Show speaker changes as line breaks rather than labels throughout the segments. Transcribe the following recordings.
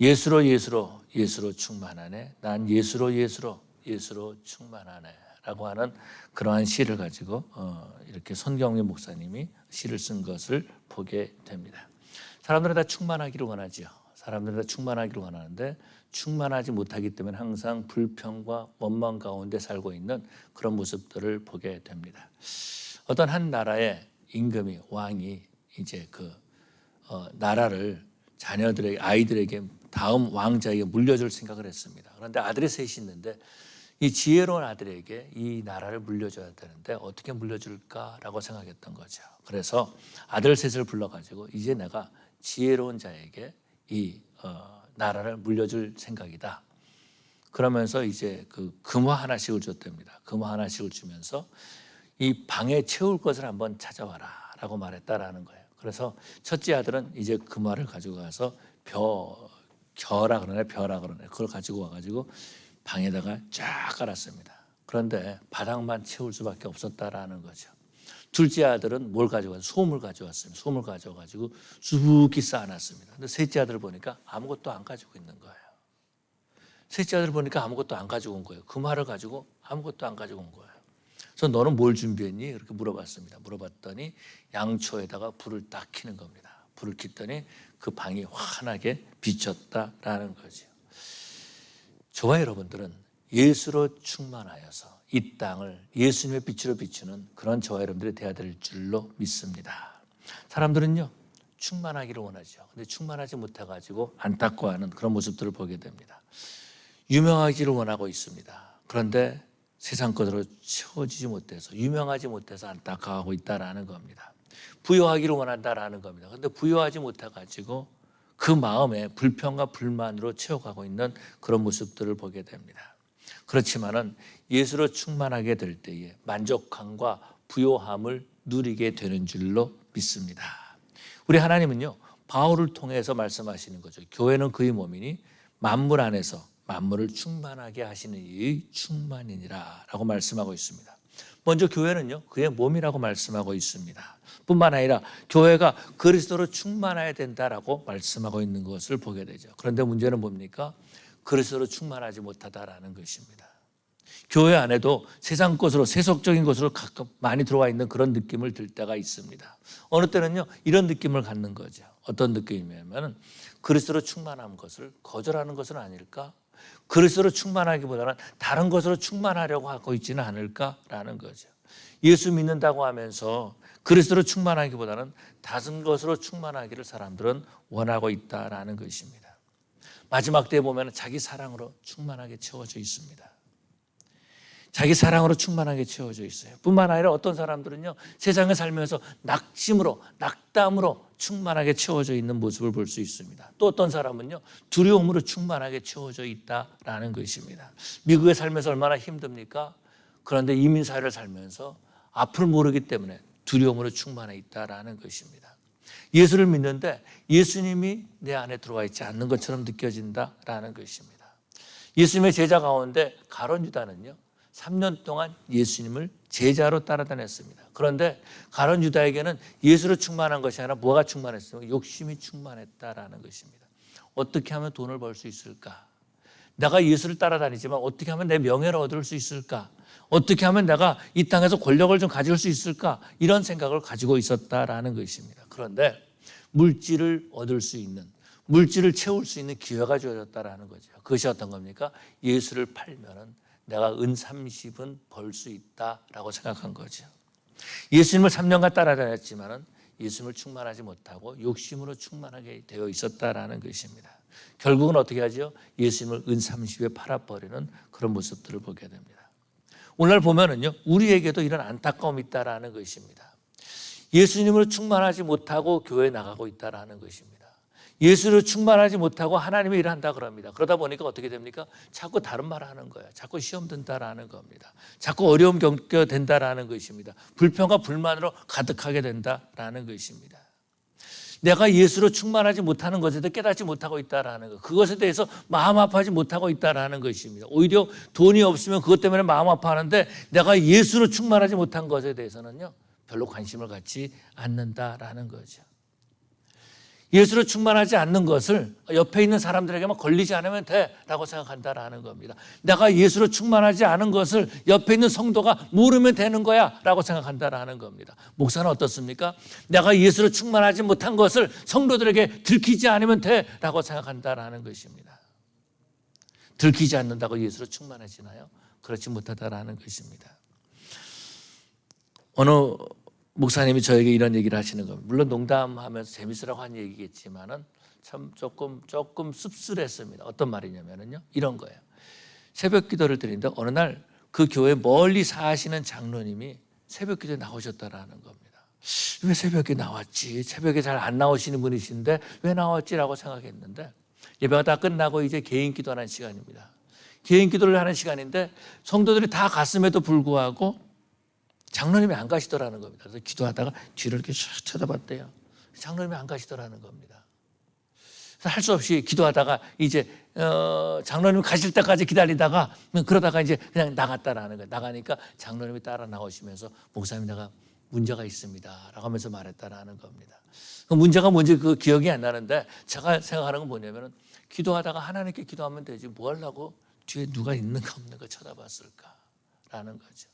예수로 예수로 예수로 충만하네. 난 예수로 예수로 예수로 충만하네 라고 하는 그러한 시를 가지고 이렇게 손경민 목사님이 시를 쓴 것을 보게 됩니다. 사람들은 다 충만하기를 원하죠. 사람들은 다 충만하기를 원하는데 충만하지 못하기 때문에 항상 불평과 원망 가운데 살고 있는 그런 모습들을 보게 됩니다. 어떤 한 나라의 임금이, 왕이 이제 그 나라를 자녀들에게, 아이들에게 다음 왕자에게 물려줄 생각을 했습니다. 그런데 아들이 셋이 있는데 이 지혜로운 아들에게 이 나라를 물려줘야 되는데 어떻게 물려줄까라고 생각했던 거죠. 그래서 아들 셋을 불러가지고 이제 내가 지혜로운 자에게 이 나라를 물려줄 생각이다. 그러면서 이제 그 금화 하나씩을 줬답니다. 금화 하나씩을 주면서 이 방에 채울 것을 한번 찾아와라 라고 말했다라는 거예요. 그래서 첫째 아들은 이제 금화를 가지고 가서 벼라 그러네. 그걸 가지고 와가지고 방에다가 쫙 깔았습니다. 그런데 바닥만 채울 수밖에 없었다라는 거죠. 둘째 아들은 뭘 가져왔어요? 솜을 가져왔습니다. 솜을 가져와가지고 수북히 쌓아놨습니다. 근데 셋째 아들을 보니까 아무것도 안 가지고 있는 거예요. 셋째 아들을 보니까 아무것도 안 가지고 온 거예요. 금화를 가지고 아무것도 안 가지고 온 거예요. 그래서 너는 뭘 준비했니? 이렇게 물어봤습니다. 물어봤더니 양초에다가 불을 딱 켜는 겁니다. 불을 켰더니 그 방이 환하게 비쳤다라는 거죠. 저와 여러분들은 예수로 충만하여서 이 땅을 예수님의 빛으로 비추는 그런 저와 여러분들이 되어야 될 줄로 믿습니다. 사람들은요, 충만하기를 원하죠. 근데 충만하지 못해가지고 안타까워하는 그런 모습들을 보게 됩니다. 유명하기를 원하고 있습니다. 그런데 세상 것으로 채워지지 못해서, 유명하지 못해서 안타까워하고 있다라는 겁니다. 부유하기를 원한다라는 겁니다. 그런데 부유하지 못해가지고 그 마음에 불평과 불만으로 채워가고 있는 그런 모습들을 보게 됩니다. 그렇지만은 예수로 충만하게 될 때에 만족함과 부요함을 누리게 되는 줄로 믿습니다. 우리 하나님은요, 바울을 통해서 말씀하시는 거죠. 교회는 그의 몸이니 만물 안에서 만물을 충만하게 하시는 이의 충만이니라 라고 말씀하고 있습니다. 먼저 교회는요, 그의 몸이라고 말씀하고 있습니다. 뿐만 아니라 교회가 그리스도로 충만해야 된다라고 말씀하고 있는 것을 보게 되죠. 그런데 문제는 뭡니까? 그리스도로 충만하지 못하다라는 것입니다. 교회 안에도 세상 것으로, 세속적인 것으로 가끔 많이 들어와 있는 그런 느낌을 들 때가 있습니다. 어느 때는요, 이런 느낌을 갖는 거죠. 어떤 느낌이냐면 그리스도로 충만한 것을 거절하는 것은 아닐까? 그리스도로 충만하기보다는 다른 것으로 충만하려고 하고 있지는 않을까라는 거죠. 예수 믿는다고 하면서 그리스도로 충만하기보다는 다른 것으로 충만하기를 사람들은 원하고 있다라는 것입니다. 마지막 때에 보면 자기 사랑으로 충만하게 채워져 있습니다. 자기 사랑으로 충만하게 채워져 있어요. 뿐만 아니라 어떤 사람들은요, 세상에 살면서 낙심으로, 낙담으로 충만하게 채워져 있는 모습을 볼 수 있습니다. 또 어떤 사람은요, 두려움으로 충만하게 채워져 있다라는 것입니다. 미국에 살면서 얼마나 힘듭니까? 그런데 이민사회를 살면서 앞을 모르기 때문에 두려움으로 충만해 있다라는 것입니다. 예수를 믿는데 예수님이 내 안에 들어와 있지 않는 것처럼 느껴진다라는 것입니다. 예수님의 제자 가운데 가룟 유다는요, 3년 동안 예수님을 제자로 따라다녔습니다. 그런데 가룟 유다에게는 예수로 충만한 것이 아니라 뭐가 충만했어요? 욕심이 충만했다라는 것입니다. 어떻게 하면 돈을 벌 수 있을까? 내가 예수를 따라다니지만 어떻게 하면 내 명예를 얻을 수 있을까? 어떻게 하면 내가 이 땅에서 권력을 좀 가질 수 있을까? 이런 생각을 가지고 있었다라는 것입니다. 그런데 물질을 얻을 수 있는, 물질을 채울 수 있는 기회가 주어졌다라는 거죠. 그것이 어떤 겁니까? 예수를 팔면은 내가 은 30은 벌 수 있다라고 생각한 거죠. 예수님을 3년간 따라다녔지만은 예수님을 충만하지 못하고 욕심으로 충만하게 되어 있었다라는 것입니다. 결국은 어떻게 하죠? 예수님을 은 30에 팔아버리는 그런 모습들을 보게 됩니다. 오늘 보면은요, 우리에게도 이런 안타까움이 있다라는 것입니다. 예수님으로 충만하지 못하고 교회에 나가고 있다라는 것입니다. 예수를 충만하지 못하고 하나님의 일을 한다 그럽니다. 그러다 보니까 어떻게 됩니까? 자꾸 다른 말을 하는 거예요. 자꾸 시험 든다라는 겁니다. 자꾸 어려움 겪게 된다라는 것입니다. 불평과 불만으로 가득하게 된다라는 것입니다. 내가 예수로 충만하지 못하는 것에 대해 깨닫지 못하고 있다라는 것, 그것에 대해서 마음 아파하지 못하고 있다라는 것입니다. 오히려 돈이 없으면 그것 때문에 마음 아파하는데 내가 예수로 충만하지 못한 것에 대해서는요, 별로 관심을 갖지 않는다라는 거죠. 예수로 충만하지 않는 것을 옆에 있는 사람들에게만 걸리지 않으면 돼라고 생각한다라는 겁니다. 내가 예수로 충만하지 않은 것을 옆에 있는 성도가 모르면 되는 거야라고 생각한다라는 겁니다. 목사는 어떻습니까? 내가 예수로 충만하지 못한 것을 성도들에게 들키지 않으면 돼라고 생각한다라는 것입니다. 들키지 않는다고 예수로 충만해지나요? 그렇지 못하다라는 것입니다. 어느 목사님이 저에게 이런 얘기를 하시는 겁니다. 물론 농담하면서 재밌으라고 한 얘기겠지만은 참 조금 씁쓸했습니다. 어떤 말이냐면요, 이런 거예요. 새벽 기도를 드리는데 어느 날 그 교회 멀리 사시는 장로님이 새벽 기도에 나오셨다라는 겁니다. 왜 새벽에 나왔지? 새벽에 잘 안 나오시는 분이신데 왜 나왔지라고 생각했는데, 예배가 다 끝나고 이제 개인 기도하는 시간입니다. 개인 기도를 하는 시간인데 성도들이 다 갔음에도 불구하고 장로님이 안 가시더라는 겁니다. 그래서 기도하다가 뒤를 이렇게 샥 쳐다봤대요. 장로님이 안 가시더라는 겁니다. 그래서 할 수 없이 기도하다가 이제 장로님 가실 때까지 기다리다가 그러다가 이제 그냥 나갔다라는 거예요. 나가니까 장로님이 따라 나오시면서 목사님, 내가 문제가 있습니다 라고 하면서 말했다라는 겁니다. 그 문제가 뭔지 그 기억이 안 나는데, 제가 생각하는 건 뭐냐면은, 기도하다가 하나님께 기도하면 되지 뭐 하려고 뒤에 누가 있는가 없는가 쳐다봤을까라는 거죠.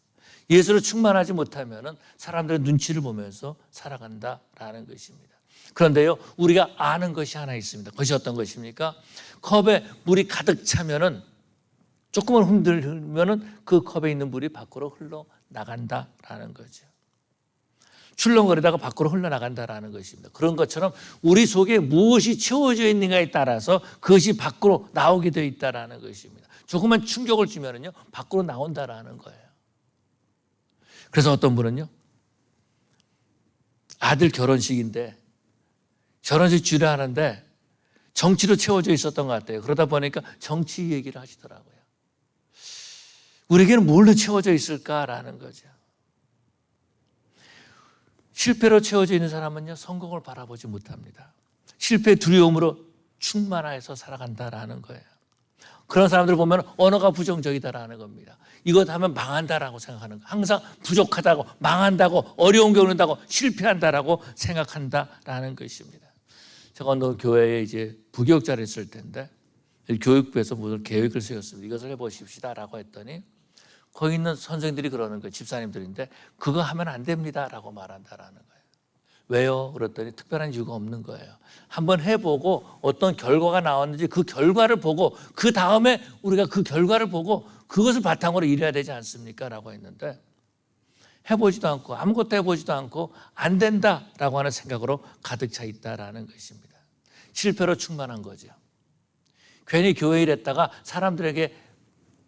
예수로 충만하지 못하면은 사람들의 눈치를 보면서 살아간다라는 것입니다. 그런데요, 우리가 아는 것이 하나 있습니다. 그것이 어떤 것입니까? 컵에 물이 가득 차면은, 조금만 흔들면은 그 컵에 있는 물이 밖으로 흘러나간다라는 거죠. 출렁거리다가 밖으로 흘러나간다라는 것입니다. 그런 것처럼 우리 속에 무엇이 채워져 있는가에 따라서 그것이 밖으로 나오게 되어 있다라는 것입니다. 조금만 충격을 주면은요, 밖으로 나온다라는 거예요. 그래서 어떤 분은요, 아들 결혼식인데 결혼식 주례하는데 정치로 채워져 있었던 것 같아요. 그러다 보니까 정치 얘기를 하시더라고요. 우리에게는 뭘로 채워져 있을까라는 거죠. 실패로 채워져 있는 사람은요, 성공을 바라보지 못합니다. 실패의 두려움으로 충만해서 살아간다라는 거예요. 그런 사람들을 보면 언어가 부정적이다라는 겁니다. 이것 하면 망한다라고 생각하는 거예요. 항상 부족하다고, 망한다고, 어려운 게 오는다고, 실패한다라고 생각한다라는 것입니다. 제가 어느 교회에 이제 부교육자를 했을 때인데, 교육부에서 무슨 계획을 세웠습니다. 이것을 해보십시다라고 했더니 거기 있는 선생님들이 그러는 거예요. 집사님들인데, 그거 하면 안 됩니다라고 말한다라는 거예요. 왜요? 그랬더니 특별한 이유가 없는 거예요. 한번 해보고 어떤 결과가 나왔는지 그 결과를 보고, 그 다음에 우리가 그 결과를 보고 그것을 바탕으로 일해야 되지 않습니까? 라고 했는데, 해보지도 않고 아무것도 해보지도 않고 안 된다라고 하는 생각으로 가득 차 있다라는 것입니다. 실패로 충만한 거죠. 괜히 교회 일했다가 사람들에게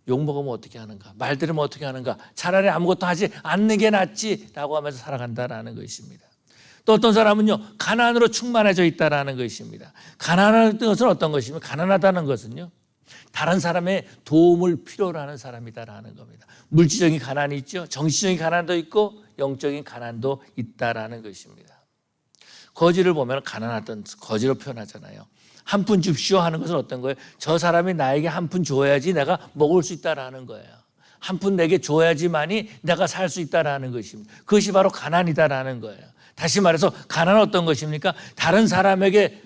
욕먹으면 어떻게 하는가, 말 들으면 어떻게 하는가, 차라리 아무것도 하지 않는 게 낫지라고 하면서 살아간다라는 것입니다. 또 어떤 사람은요, 가난으로 충만해져 있다라는 것입니다. 가난한 것은 어떤 것이면, 가난하다는 것은요, 다른 사람의 도움을 필요로 하는 사람이다라는 겁니다. 물질적인 가난이 있죠. 정신적인 가난도 있고 영적인 가난도 있다라는 것입니다. 거지를 보면 가난하던 거지로 표현하잖아요. 한 푼 줍시오 하는 것은 어떤 거예요? 저 사람이 나에게 한 푼 줘야지 내가 먹을 수 있다라는 거예요. 한 푼 내게 줘야지만이 내가 살 수 있다라는 것입니다. 그것이 바로 가난이다라는 거예요. 다시 말해서 가난은 어떤 것입니까? 다른 사람에게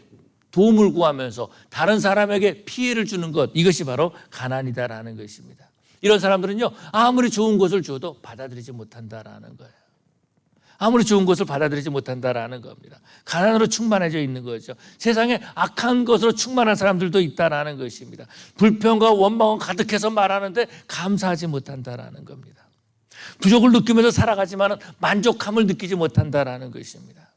도움을 구하면서 다른 사람에게 피해를 주는 것, 이것이 바로 가난이다라는 것입니다. 이런 사람들은요, 아무리 좋은 것을 줘도 받아들이지 못한다라는 거예요. 아무리 좋은 것을 받아들이지 못한다라는 겁니다. 가난으로 충만해져 있는 거죠. 세상에 악한 것으로 충만한 사람들도 있다라는 것입니다. 불평과 원망은 가득해서 말하는데 감사하지 못한다라는 겁니다. 부족을 느끼면서 살아가지만 만족함을 느끼지 못한다라는 것입니다.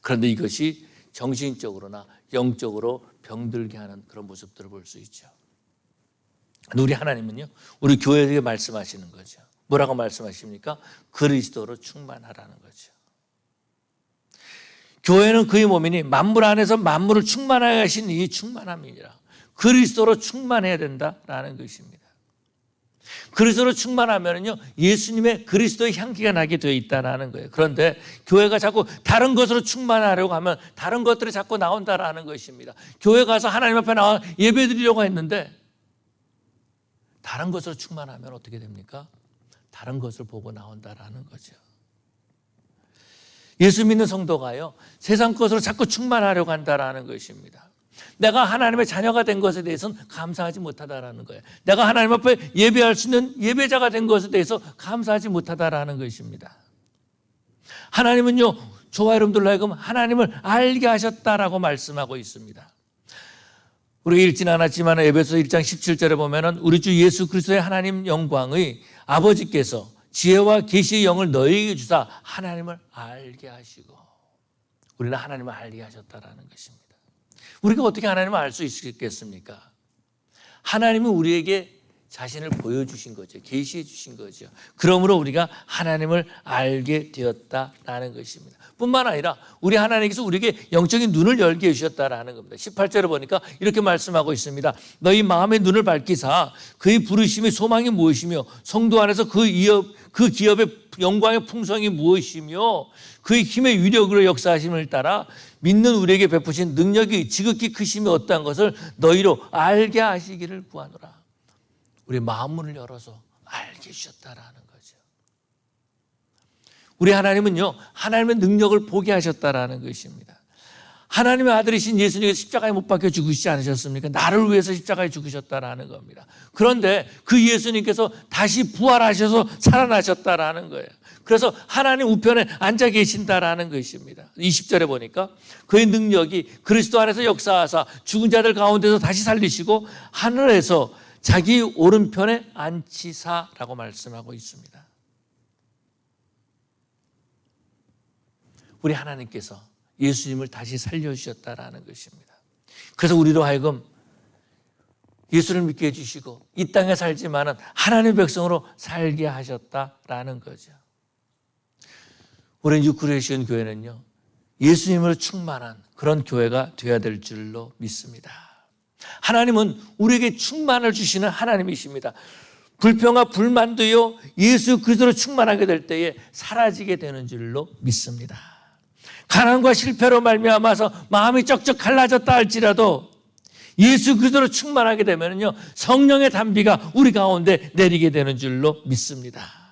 그런데 이것이 정신적으로나 영적으로 병들게 하는 그런 모습들을 볼 수 있죠. 우리 하나님은요, 우리 교회에게 말씀하시는 거죠. 뭐라고 말씀하십니까? 그리스도로 충만하라는 거죠. 교회는 그의 몸이니 만물 안에서 만물을 충만하게 하신 이 충만함이니라. 그리스도로 충만해야 된다라는 것입니다. 그리스도로 충만하면요, 예수님의 그리스도의 향기가 나게 되어 있다라는 거예요. 그런데 교회가 자꾸 다른 것으로 충만하려고 하면 다른 것들이 자꾸 나온다라는 것입니다. 교회 가서 하나님 앞에 나와 예배드리려고 했는데 다른 것으로 충만하면 어떻게 됩니까? 다른 것을 보고 나온다라는 거죠. 예수 믿는 성도가요, 세상 것으로 자꾸 충만하려고 한다라는 것입니다. 내가 하나님의 자녀가 된 것에 대해서는 감사하지 못하다라는 거예요. 내가 하나님 앞에 예배할 수 있는 예배자가 된 것에 대해서 감사하지 못하다라는 것입니다. 하나님은요, 저와 여러분들로 하여금 하나님을 알게 하셨다라고 말씀하고 있습니다. 우리가 읽진 않았지만 에베소 1장 17절에 보면은 우리 주 예수 그리스도의 하나님 영광의 아버지께서 지혜와 계시의 영을 너희에게 주사 하나님을 알게 하시고, 우리는 하나님을 알게 하셨다라는 것입니다. 우리가 어떻게 하나님을 알 수 있겠습니까? 하나님은 우리에게 자신을 보여주신 거죠. 계시해 주신 거죠. 그러므로 우리가 하나님을 알게 되었다라는 것입니다. 뿐만 아니라 우리 하나님께서 우리에게 영적인 눈을 열게 해주셨다라는 겁니다. 18절에 보니까 이렇게 말씀하고 있습니다. 너희 마음의 눈을 밝히사 그의 부르심의 소망이 무엇이며 성도 안에서 그 기업의 영광의 풍성이 무엇이며 그의 힘의 위력으로 역사하심을 따라 믿는 우리에게 베푸신 능력이 지극히 크심이 어떠한 것을 너희로 알게 하시기를 구하노라. 우리 마음문을 열어서 알게 해주셨다라는 거죠. 우리 하나님은요, 하나님의 능력을 보게 하셨다라는 것입니다. 하나님의 아들이신 예수님께서 십자가에 못 박혀 죽으시지 않으셨습니까? 나를 위해서 십자가에 죽으셨다라는 겁니다. 그런데 그 예수님께서 다시 부활하셔서 살아나셨다라는 거예요. 그래서 하나님 우편에 앉아 계신다라는 것입니다. 20절에 보니까 그의 능력이 그리스도 안에서 역사하사 죽은 자들 가운데서 다시 살리시고 하늘에서 자기 오른편에 앉히사라고 말씀하고 있습니다. 우리 하나님께서 예수님을 다시 살려주셨다라는 것입니다. 그래서 우리로 하여금 예수를 믿게 해주시고 이 땅에 살지만은 하나님의 백성으로 살게 하셨다라는 거죠. 우리 뉴크리에이션 교회는요, 예수님으로 충만한 그런 교회가 되어야 될 줄로 믿습니다. 하나님은 우리에게 충만을 주시는 하나님이십니다. 불평과 불만도요, 예수 그리스도로 충만하게 될 때에 사라지게 되는 줄로 믿습니다. 가난과 실패로 말미암아서 마음이 쩍쩍 갈라졌다 할지라도 예수 그리스도로 충만하게 되면요, 성령의 단비가 우리 가운데 내리게 되는 줄로 믿습니다.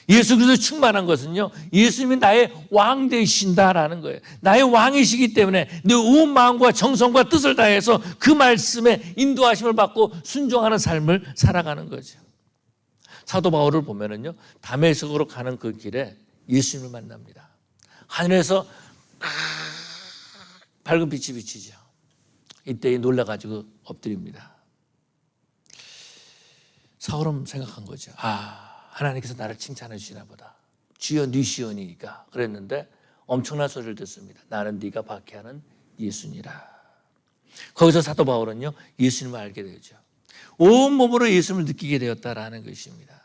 예수 그리스도 충만한 것은요, 예수님이 나의 왕 되신다라는 거예요. 나의 왕이시기 때문에 내 온 마음과 정성과 뜻을 다해서 그 말씀에 인도하심을 받고 순종하는 삶을 살아가는 거죠. 사도 바울을 보면은요, 다메섹으로 가는 그 길에 예수님을 만납니다. 하늘에서 밝은 빛이 비치죠. 이때 놀라가지고 엎드립니다. 사울은 생각한 거죠. 하나님께서 나를 칭찬해 주시나 보다. 주여 네 시온이니까 그랬는데 엄청난 소리를 듣습니다. 나는 네가 박해하는 예수니라. 거기서 사도 바울은요, 예수님을 알게 되죠. 온 몸으로 예수님을 느끼게 되었다라는 것입니다.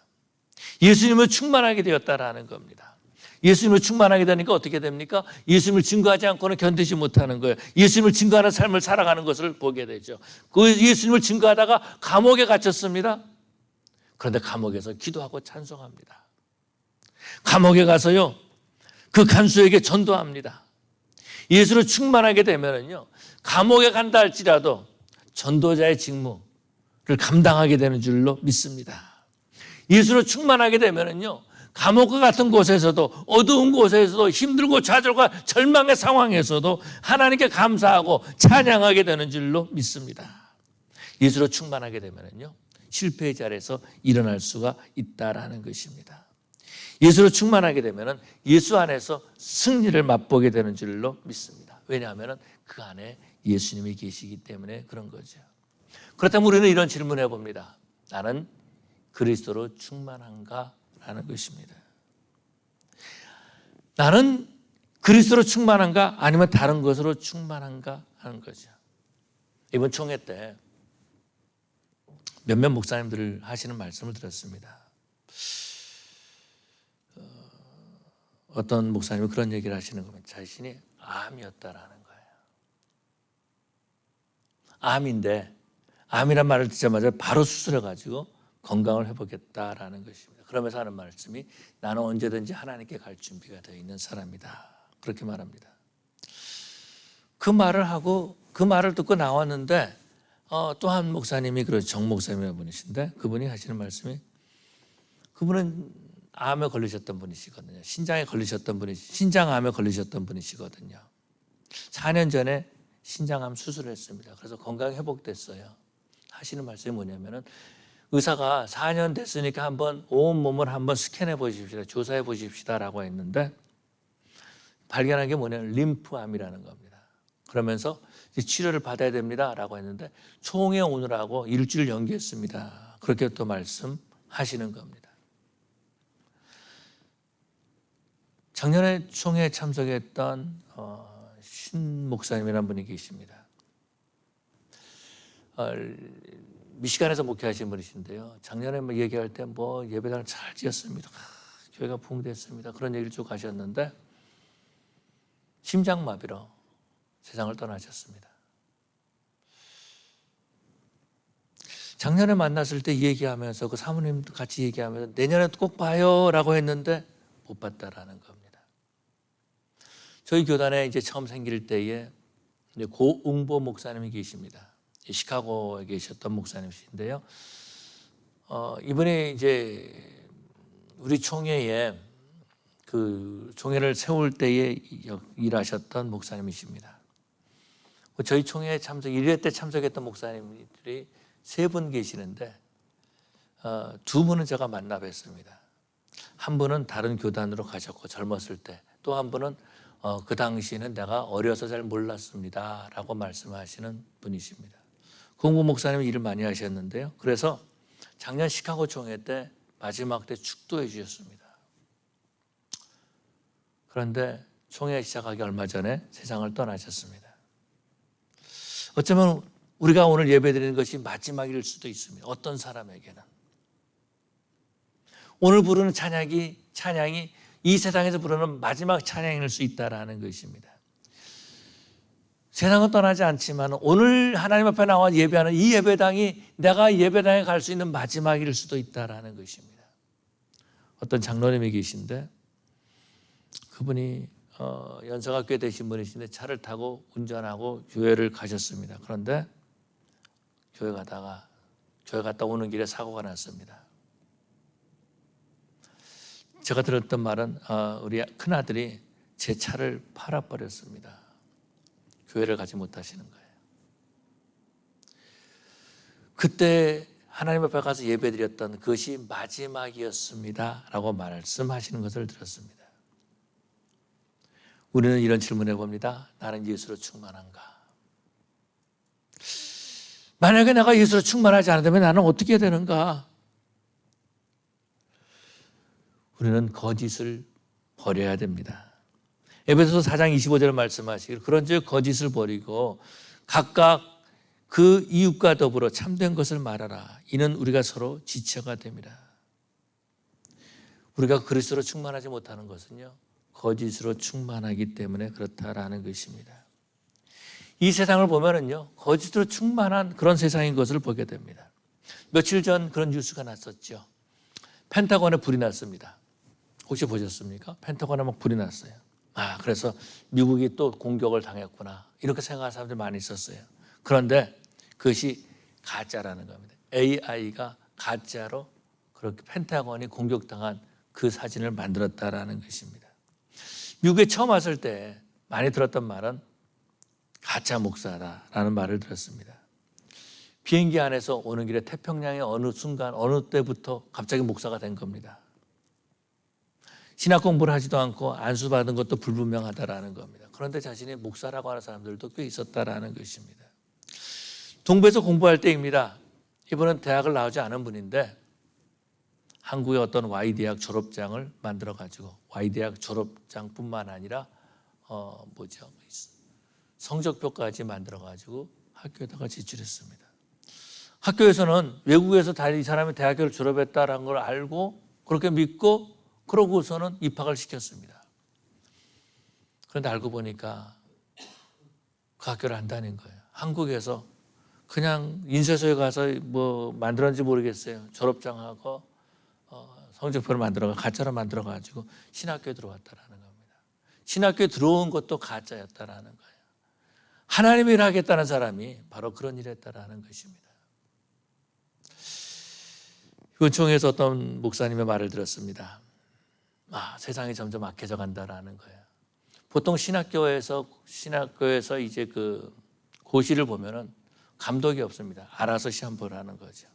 예수님을 충만하게 되었다라는 겁니다. 예수님을 충만하게 되니까 어떻게 됩니까? 예수님을 증거하지 않고는 견디지 못하는 거예요. 예수님을 증거하는 삶을 살아가는 것을 보게 되죠. 그 예수님을 증거하다가 감옥에 갇혔습니다. 그런데 감옥에서 기도하고 찬송합니다. 감옥에 가서요, 그 간수에게 전도합니다. 예수로 충만하게 되면은요, 감옥에 간다 할지라도 전도자의 직무를 감당하게 되는 줄로 믿습니다. 예수로 충만하게 되면은요, 감옥과 같은 곳에서도 어두운 곳에서도 힘들고 좌절과 절망의 상황에서도 하나님께 감사하고 찬양하게 되는 줄로 믿습니다. 예수로 충만하게 되면은요, 실패의 자리에서 일어날 수가 있다라는 것입니다. 예수로 충만하게 되면 예수 안에서 승리를 맛보게 되는 줄로 믿습니다. 왜냐하면 그 안에 예수님이 계시기 때문에 그런 거죠. 그렇다면 우리는 이런 질문을 해봅니다. 나는 그리스도로 충만한가? 라는 것입니다. 나는 그리스도로 충만한가? 아니면 다른 것으로 충만한가? 하는 거죠. 이번 총회 때 몇몇 목사님들 하시는 말씀을 들었습니다. 어떤 목사님이 그런 얘기를 하시는 겁니다. 자신이 암이었다라는 거예요. 암인데 암이란 말을 듣자마자 바로 수술해가지고 건강을 회복했다라는 것입니다. 그러면서 하는 말씀이 나는 언제든지 하나님께 갈 준비가 되어 있는 사람이다. 그렇게 말합니다. 그 말을 하고 그 말을 듣고 나왔는데 또 한 목사님이 정 목사님이라는 분이신데 그분이 하시는 말씀이 그분은 암에 걸리셨던 분이시거든요. 신장암에 걸리셨던 분이시거든요. 4년 전에 신장암 수술을 했습니다. 그래서 건강이 회복됐어요. 하시는 말씀이 뭐냐면은 의사가 4년 됐으니까 한번 온 몸을 한번 스캔해 보십시다. 조사해 보십시다라고 했는데 발견한 게 뭐냐면 림프암이라는 겁니다. 그러면서 이제 치료를 받아야 됩니다라고 했는데 총회 오느라고 일주일 연기했습니다. 그렇게 또 말씀하시는 겁니다. 작년에 총회에 참석했던 신 목사님이라는 분이 계십니다. 미시간에서 목회하신 분이신데요. 작년에 얘기할 때 예배당을 잘 지었습니다. 교회가 부흥됐습니다. 그런 얘기를 쭉 하셨는데 심장마비로 세상을 떠나셨습니다. 작년에 만났을 때 얘기하면서 그 사모님도 같이 얘기하면서 내년에 꼭 봐요 라고 했는데 못 봤다라는 겁니다. 저희 교단에 이제 처음 생길 때에 고응보 목사님이 계십니다. 시카고에 계셨던 목사님이신데요. 이분이 이제 우리 총회에 그 총회를 세울 때에 일하셨던 목사님이십니다. 저희 총회에 1회 때 참석했던 목사님들이 3분 계시는데 2분은 제가 만나 뵀습니다. 한 분은 다른 교단으로 가셨고 젊었을 때, 또 한 분은 그 당시에는 내가 어려서 잘 몰랐습니다 라고 말씀하시는 분이십니다. 공부 목사님이 일을 많이 하셨는데요. 그래서 작년 시카고 총회 때 마지막 때 축도해 주셨습니다. 그런데 총회 시작하기 얼마 전에 세상을 떠나셨습니다. 어쩌면 우리가 오늘 예배드리는 것이 마지막일 수도 있습니다. 어떤 사람에게는. 오늘 부르는 찬양이 이 세상에서 부르는 마지막 찬양일 수 있다는 것입니다. 세상은 떠나지 않지만 오늘 하나님 앞에 나와 예배하는 이 예배당이 내가 예배당에 갈 수 있는 마지막일 수도 있다는 것입니다. 어떤 장로님이 계신데 그분이 연세가 꽤 되신 분이신데 차를 타고 운전하고 교회를 가셨습니다. 그런데 교회 갔다 오는 길에 사고가 났습니다. 제가 들었던 말은 우리 큰아들이 제 차를 팔아버렸습니다. 교회를 가지 못하시는 거예요. 그때 하나님 앞에 가서 예배드렸던 그것이 마지막이었습니다 라고 말씀하시는 것을 들었습니다. 우리는 이런 질문을 해봅니다. 나는 예수로 충만한가? 만약에 내가 예수로 충만하지 않으면 나는 어떻게 해야 되는가? 우리는 거짓을 버려야 됩니다. 에베소서 4장 25절에 말씀하시기를 그런즉 거짓을 버리고 각각 그 이웃과 더불어 참된 것을 말하라. 이는 우리가 서로 지체가 됩니다. 우리가 그리스도로 충만하지 못하는 것은요, 거짓으로 충만하기 때문에 그렇다라는 것입니다. 이 세상을 보면은요, 거짓으로 충만한 그런 세상인 것을 보게 됩니다. 며칠 전 그런 뉴스가 났었죠. 펜타곤에 불이 났습니다. 혹시 보셨습니까? 펜타곤에 막 불이 났어요. 그래서 미국이 또 공격을 당했구나 이렇게 생각하는 사람들이 많이 있었어요. 그런데 그것이 가짜라는 겁니다. AI가 가짜로 그렇게 펜타곤이 공격당한 그 사진을 만들었다라는 것입니다. 미국에 처음 왔을 때 많이 들었던 말은 가짜 목사다라는 말을 들었습니다. 비행기 안에서 오는 길에 태평양의 어느 순간 어느 때부터 갑자기 목사가 된 겁니다. 신학 공부를 하지도 않고 안수받은 것도 불분명하다라는 겁니다. 그런데 자신이 목사라고 하는 사람들도 꽤 있었다라는 것입니다. 동부에서 공부할 때입니다. 이분은 대학을 나오지 않은 분인데 한국의 어떤 Y대학 졸업장을 만들어가지고 Y대학 졸업장뿐만 아니라 성적표까지 만들어가지고 학교에다가 제출했습니다. 학교에서는 외국에서 이 사람이 대학교를 졸업했다는 걸 알고 그렇게 믿고 그러고서는 입학을 시켰습니다. 그런데 알고 보니까 그 학교를 안 다닌 거예요. 한국에서 그냥 인쇄소에 가서 만들었는지 모르겠어요. 졸업장하고 성적표를 가짜로 만들어가지고 신학교에 들어왔다라는 겁니다. 신학교에 들어온 것도 가짜였다라는 거예요. 하나님의 일을 하겠다는 사람이 바로 그런 일을 했다라는 것입니다. 이번 총회에서 어떤 목사님의 말을 들었습니다. 세상이 점점 악해져 간다라는 거예요. 보통 신학교에서 이제 그 고시를 보면은 감독이 없습니다. 알아서 시험 보라는 거죠.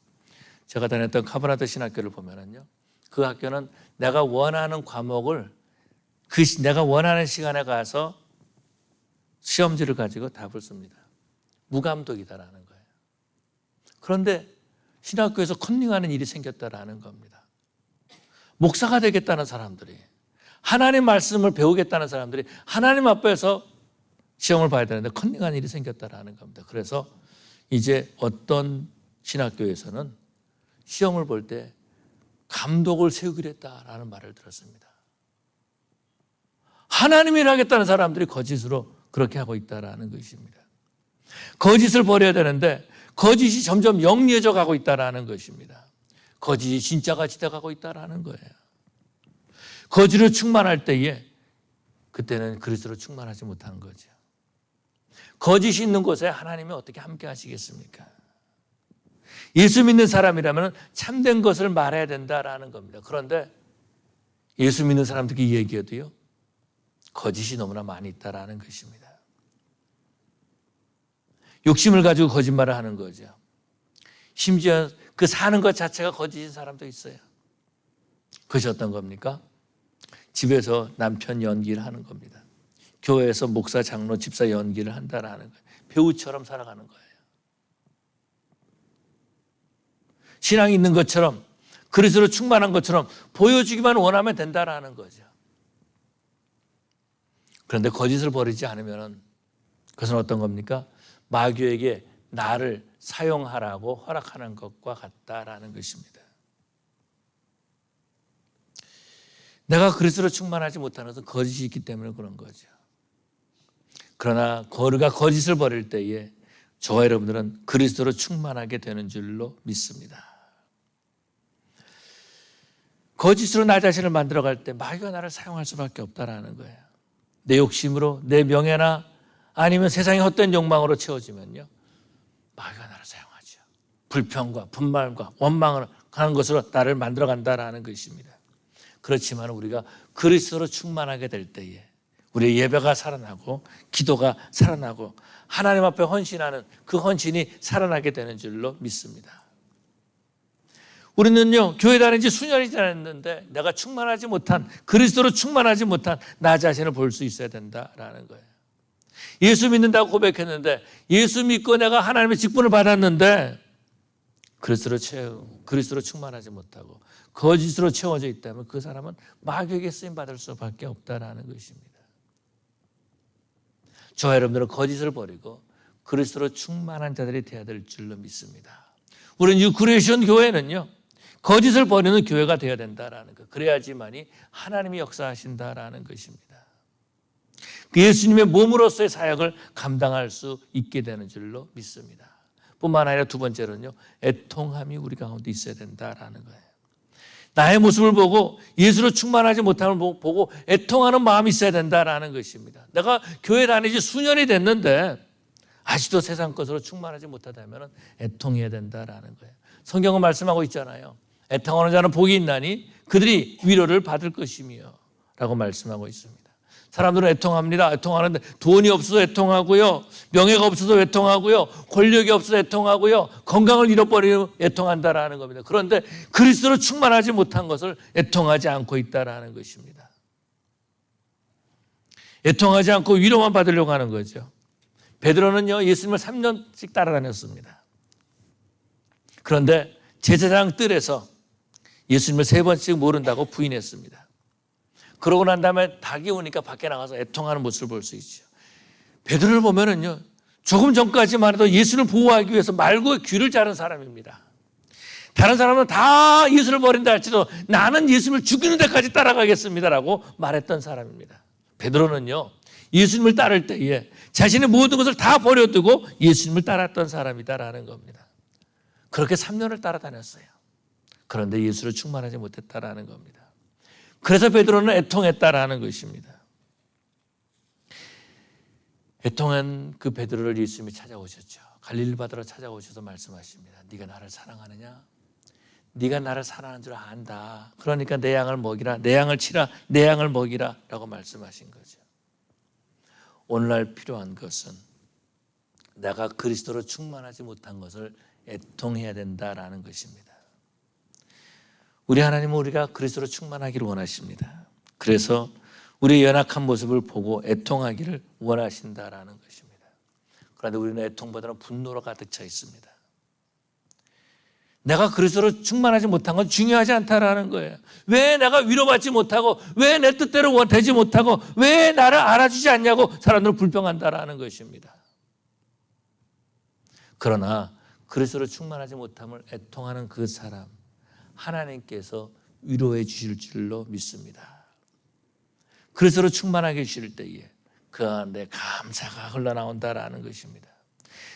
제가 다녔던 카브라드 신학교를 보면은요, 그 학교는 내가 원하는 과목을 내가 원하는 시간에 가서 시험지를 가지고 답을 씁니다. 무감독이다라는 거예요. 그런데 신학교에서 컨닝하는 일이 생겼다라는 겁니다. 목사가 되겠다는 사람들이, 하나님 말씀을 배우겠다는 사람들이 하나님 앞에서 시험을 봐야 되는데 컨닝하는 일이 생겼다라는 겁니다. 그래서 이제 어떤 신학교에서는 시험을 볼 때 감독을 세우기로 했다라는 말을 들었습니다. 하나님이 일하겠다는 사람들이 거짓으로 그렇게 하고 있다라는 것입니다. 거짓을 버려야 되는데 거짓이 점점 영리해져 가고 있다라는 것입니다. 거짓이 진짜같이 돼가고 있다라는 거예요. 거짓으로 충만할 때에 그때는 그리스도로 충만하지 못한 거죠. 거짓이 있는 곳에 하나님이 어떻게 함께 하시겠습니까? 예수 믿는 사람이라면 참된 것을 말해야 된다라는 겁니다. 그런데 예수 믿는 사람들이 얘기해도요, 거짓이 너무나 많이 있다라는 것입니다. 욕심을 가지고 거짓말을 하는 거죠. 심지어 그 사는 것 자체가 거짓인 사람도 있어요. 그것이 어떤 겁니까? 집에서 남편 연기를 하는 겁니다. 교회에서 목사, 장로, 집사 연기를 한다라는 거예요. 배우처럼 살아가는 거예요. 신앙이 있는 것처럼, 그리스도로 충만한 것처럼 보여주기만 원하면 된다라는 거죠. 그런데 거짓을 버리지 않으면 그것은 어떤 겁니까? 마귀에게 나를 사용하라고 허락하는 것과 같다라는 것입니다. 내가 그리스도로 충만하지 못하는 것은 거짓이 있기 때문에 그런 거죠. 그러나 우리가 거짓을 버릴 때에 저와 여러분들은 그리스도로 충만하게 되는 줄로 믿습니다. 거짓으로 나 자신을 만들어갈 때 마귀가 나를 사용할 수밖에 없다라는 거예요. 내 욕심으로, 내 명예나 아니면 세상의 헛된 욕망으로 채워지면요, 마귀가 나를 사용하죠. 불평과 분말과 원망을 하는 것으로 나를 만들어간다라는 것입니다. 그렇지만 우리가 그리스도로 충만하게 될 때에 우리의 예배가 살아나고 기도가 살아나고 하나님 앞에 헌신하는 그 헌신이 살아나게 되는 줄로 믿습니다. 우리는요, 교회 다닌 지 수년이 지났는데 내가 충만하지 못한, 그리스도로 충만하지 못한 나 자신을 볼 수 있어야 된다라는 거예요. 예수 믿는다고 고백했는데, 예수 믿고 내가 하나님의 직분을 받았는데 그리스도로 충만하지 못하고 거짓으로 채워져 있다면 그 사람은 마귀에게 쓰임받을 수밖에 없다라는 것입니다. 저와 여러분들은 거짓을 버리고 그리스도로 충만한 자들이 되어야 될 줄로 믿습니다. 우리는 뉴크리에이션 교회는요, 거짓을 버리는 교회가 되어야 된다라는 것. 그래야지만이 하나님이 역사하신다라는 것입니다. 예수님의 몸으로서의 사역을 감당할 수 있게 되는 줄로 믿습니다. 뿐만 아니라 두 번째로는요, 애통함이 우리 가운데 있어야 된다라는 거예요. 나의 모습을 보고 예수로 충만하지 못함을 보고 애통하는 마음이 있어야 된다라는 것입니다. 내가 교회 다니지 수년이 됐는데 아직도 세상 것으로 충만하지 못하다면 애통해야 된다라는 거예요. 성경은 말씀하고 있잖아요. 애통하는 자는 복이 있나니 그들이 위로를 받을 것이며 라고 말씀하고 있습니다. 사람들은 애통합니다. 애통하는데 돈이 없어서 애통하고요, 명예가 없어서 애통하고요, 권력이 없어서 애통하고요, 건강을 잃어버리고 애통한다라는 겁니다. 그런데 그리스도로 충만하지 못한 것을 애통하지 않고 있다라는 것입니다. 애통하지 않고 위로만 받으려고 하는 거죠. 베드로는요, 예수님을 3년씩 따라다녔습니다. 그런데 제사장 뜰에서 예수님을 3번씩 모른다고 부인했습니다. 그러고 난 다음에 닭이 오니까 밖에 나가서 애통하는 모습을 볼 수 있죠. 베드로를 보면은요, 조금 전까지만 해도 예수를 보호하기 위해서 말고의 귀를 자른 사람입니다. 다른 사람은 다 예수를 버린다 할지도 나는 예수님을 죽이는 데까지 따라가겠습니다라고 말했던 사람입니다. 베드로는요, 예수님을 따를 때에 자신의 모든 것을 다 버려두고 예수님을 따랐던 사람이다라는 겁니다. 그렇게 3년을 따라다녔어요. 그런데 예수를 충만하지 못했다라는 겁니다. 그래서 베드로는 애통했다라는 것입니다. 애통한 그 베드로를 예수님이 찾아오셨죠. 갈릴리 바다로 찾아오셔서 말씀하십니다. 네가 나를 사랑하느냐? 네가 나를 사랑하는 줄 안다. 그러니까 내 양을 먹이라, 내 양을 치라, 내 양을 먹이라 라고 말씀하신 거죠. 오늘날 필요한 것은 내가 그리스도로 충만하지 못한 것을 애통해야 된다라는 것입니다. 우리 하나님은 우리가 그리스도로 충만하기를 원하십니다. 그래서 우리의 연약한 모습을 보고 애통하기를 원하신다라는 것입니다. 그런데 우리는 애통보다는 분노로 가득 차 있습니다. 내가 그리스도로 충만하지 못한 건 중요하지 않다라는 거예요. 왜 내가 위로받지 못하고, 왜 내 뜻대로 되지 못하고, 왜 나를 알아주지 않냐고 사람들은 불평한다라는 것입니다. 그러나 그리스도로 충만하지 못함을 애통하는 그 사람, 하나님께서 위로해 주실 줄로 믿습니다. 그리스도로 충만하게 해주실 때에 그 안에 감사가 흘러나온다라는 것입니다.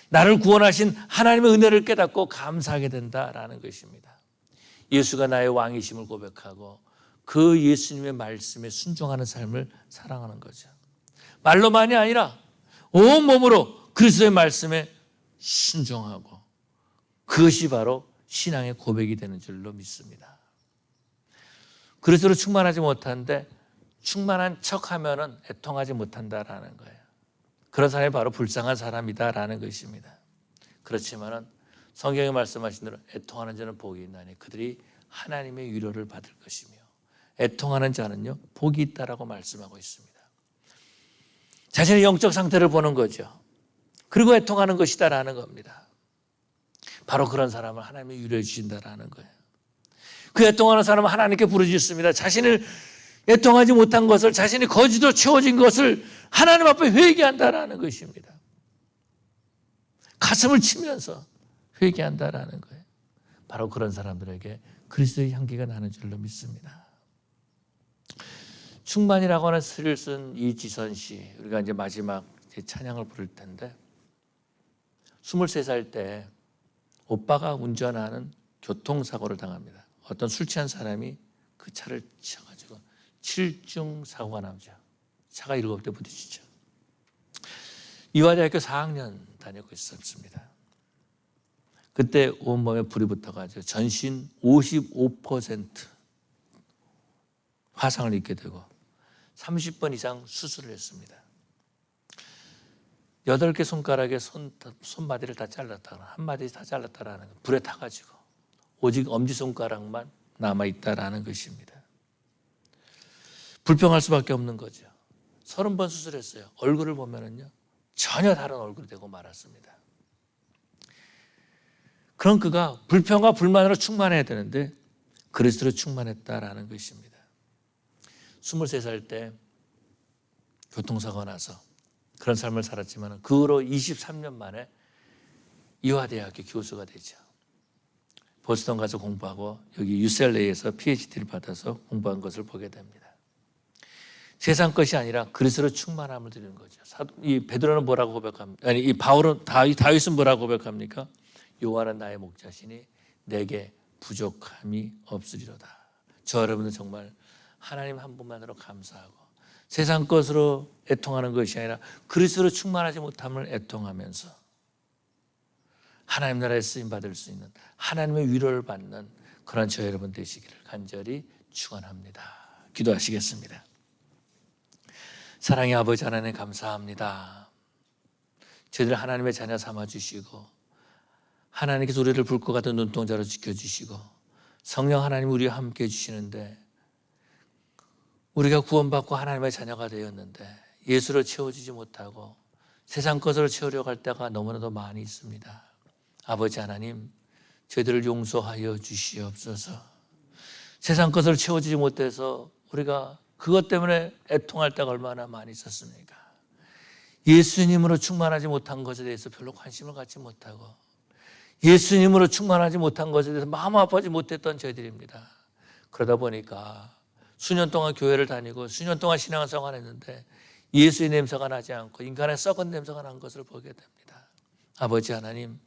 나를 구원하신 하나님의 은혜를 깨닫고 감사하게 된다라는 것입니다. 예수가 나의 왕이심을 고백하고 그 예수님의 말씀에 순종하는 삶을 사랑하는 거죠. 말로만이 아니라 온몸으로 그리스도의 말씀에 순종하고, 그것이 바로 신앙의 고백이 되는 줄로 믿습니다. 그리스도로 충만하지 못하는데 충만한 척하면은 애통하지 못한다라는 거예요. 그런 사람이 바로 불쌍한 사람이다라는 것입니다. 그렇지만은 성경에 말씀하신 대로 애통하는 자는 복이 있나니 그들이 하나님의 위로를 받을 것이며, 애통하는 자는요 복이 있다라고 말씀하고 있습니다. 자신의 영적 상태를 보는 거죠. 그리고 애통하는 것이다라는 겁니다. 바로 그런 사람을 하나님이 위로해 주신다라는 거예요. 그 애통하는 사람은 하나님께 부르짖습니다. 자신을 애통하지 못한 것을, 자신이 거짓으로 채워진 것을 하나님 앞에 회개한다라는 것입니다. 가슴을 치면서 회개한다라는 거예요. 바로 그런 사람들에게 그리스도의 향기가 나는 줄로 믿습니다. 충만이라고 하는 시를 쓴 이지선 씨, 우리가 이제 마지막 찬양을 부를 텐데, 23살 때 오빠가 운전하는 교통사고를 당합니다. 어떤 술 취한 사람이 그 차를 치어가지고 7중 사고가 나죠. 차가 7대 부딪히죠. 이화대학교 4학년 다니고 있었습니다. 그때 온몸에 불이 붙어가지고 전신 55% 화상을 입게 되고 30번 이상 수술을 했습니다. 8개 손가락에 손마디를 다 잘랐다가, 한 마디 다 잘랐다라는 거, 불에 타가지고 오직 엄지손가락만 남아있다라는 것입니다. 불평할 수밖에 없는 거죠. 30번 수술했어요. 얼굴을 보면은요 전혀 다른 얼굴이 되고 말았습니다. 그런 그가 불평과 불만으로 충만해야 되는데 그리스도로 충만했다라는 것입니다. 23살 때 교통사고가 나서 그런 삶을 살았지만 그 후로 23년 만에 이화대학교 교수가 되죠. 보스턴 가서 공부하고 여기 UCLA에서 PhD를 받아서 공부한 것을 보게 됩니다. 세상 것이 아니라 그리스도로 충만함을 드리는 거죠. 이 베드로는 뭐라고 고백합니까? 아니, 이 바울은 다윗은 뭐라고 고백합니까? 여호와는 나의 목자시니 내게 부족함이 없으리로다. 저 여러분은 정말 하나님 한 분만으로 감사하고 세상 것으로 애통하는 것이 아니라 그리스도로 충만하지 못함을 애통하면서 하나님 나라에 쓰임 받을 수 있는, 하나님의 위로를 받는 그런 저 여러분 되시기를 간절히 축원합니다. 기도하시겠습니다. 사랑의 아버지 하나님 감사합니다. 저희들 하나님의 자녀 삼아주시고 하나님께서 우리를 불꽃 같은 눈동자로 지켜주시고 성령 하나님 우리와 함께 해주시는데, 우리가 구원받고 하나님의 자녀가 되었는데 예수로 채워주지 못하고 세상 것으로 채우려고 할 때가 너무나도 많이 있습니다. 아버지 하나님, 저희들을 용서하여 주시옵소서. 세상 것을 채워주지 못해서 우리가 그것 때문에 애통할 때가 얼마나 많이 있었습니까? 예수님으로 충만하지 못한 것에 대해서 별로 관심을 갖지 못하고 예수님으로 충만하지 못한 것에 대해서 마음 아파하지 못했던 저희들입니다. 그러다 보니까 수년 동안 교회를 다니고 수년 동안 신앙생활을 했는데 예수의 냄새가 나지 않고 인간의 썩은 냄새가 난 것을 보게 됩니다. 아버지 하나님,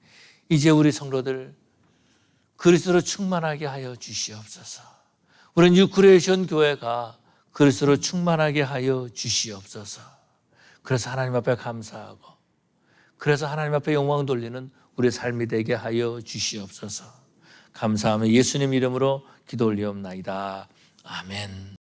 이제 우리 성도들 그리스도로 충만하게 하여 주시옵소서. 우리는 뉴크리에이션 교회가 그리스도로 충만하게 하여 주시옵소서. 그래서 하나님 앞에 감사하고, 그래서 하나님 앞에 영광 돌리는 우리의 삶이 되게 하여 주시옵소서. 감사하며 예수님 이름으로 기도 올리옵나이다. 아멘.